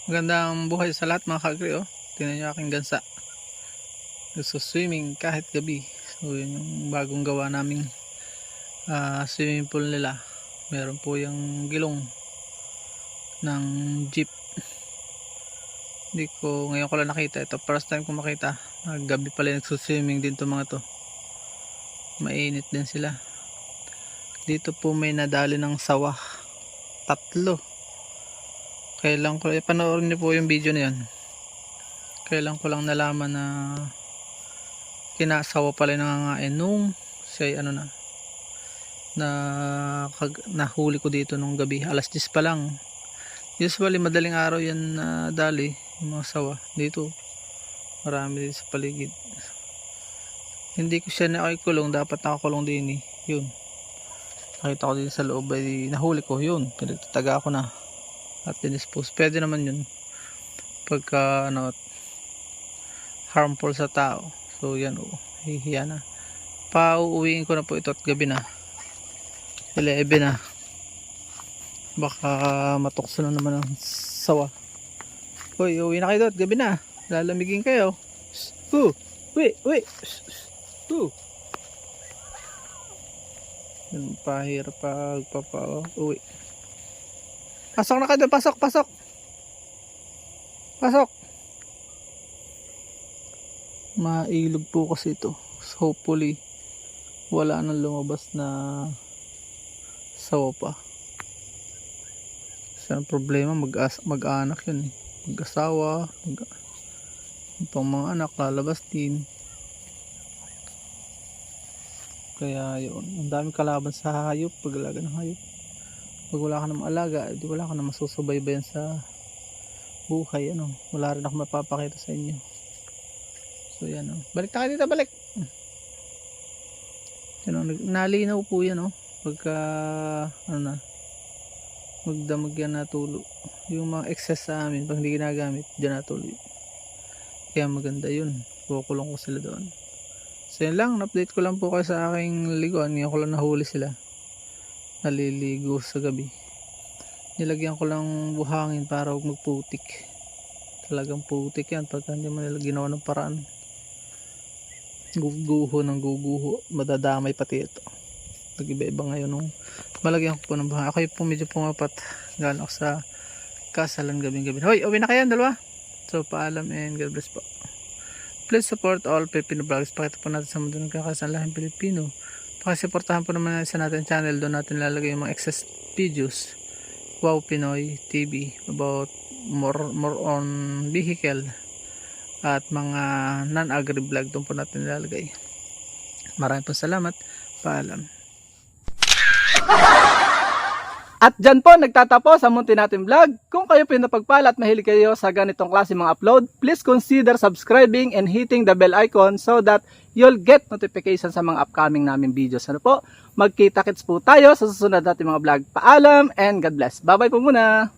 Magandang buhay sa lahat mga ka-agri, oh. Tingnan nyo aking gansa. Nagsuswimming kahit gabi. So yun yung bagong gawa naming swimming pool nila. Meron po yung gilong ng jeep. Hindi ko, ngayon ko lang nakita. Ito first time ko makita. Gabi pala nagsuswimming din to mga to. Mainit din sila. Dito po may nadali ng sawa. 3. Kailan ko, panoorin niyo po yung video na yan. Kailan ko lang nalaman na kinasawa pala nangangain nung siya nahuli ko dito nung gabi. Alas 10 pa lang. Usually madaling araw yan dali yung mga sawa. Dito marami dito sa paligid. Hindi ko siya nakakulong, dapat nakakulong din yun. Nakita ko din sa loob ay nahuli ko yun. Pinagtataga ko na at dinispose. Pwede naman yun pagka harmful sa tao. So yan, hihiya na. Pauuwiin ko na po ito at gabi na. 11 na. Baka matukso na naman ang sawa. Uy, uwi na kayo at gabi na. Lalamigin kayo. Wait. Yan, pahirap uwi. Pasok na kayo, pasok. Mailog po kasi ito. So hopefully wala nang lumabas na sawa pa. Kasi ang problema mag-anak yun mag-asawa, pang mga anak lalabas din. Kaya yun, ang daming kalaban sa hayop, pag-alaga ng hayop. Pag wala ka namang alaga, di wala ka na masusubaybayan sa buhay. Wala rin ako mapapakita sa inyo. So yan, balik na kayo dito, balik. Yan, nalinaw po yan, pagka magdamag yan natulo. Yung mga excess sa amin, pag hindi ginagamit, dyan natulo. Kaya maganda yun, kukulong ko sila doon. So yan lang, update ko lang po kayo sa aking liguan. Ngayon ko lang nahuli sila, naliligo sa gabi. Nilagyan ko lang buhangin para huwag magputik. Talagang putik yan pagka hindi mo nila ginawa ng paraan. Guguho ng guguho, madadamay pati ito. Nag-iba-iba ngayon nung malagyan ko po ng buhangin. Ako yung po medyo pumapat galing ako sa kasalan gabing-gabi. Hoy, uwi na kayo dalawa. So paalam and God bless po. Please support all Filipino vlogs. Pakita po natin sa mundo ng kakasanlahan Pilipino. Pakisuportahan po naman sa natin channel. Doon natin lalagay yung mga excess videos. Wow Pinoy TV about more on vehicle at mga non-agri vlog. Doon po natin lalagay. Maraming po salamat. Paalam. At dyan po nagtatapos ang munti natin vlog. Kung kayo pinapagpala at mahilig kayo sa ganitong klase mga upload, please consider subscribing and hitting the bell icon so that you'll get notification sa mga upcoming namin videos. Magkita-kits po tayo sa susunod natin mga vlog. Paalam and God bless. Bye bye po muna.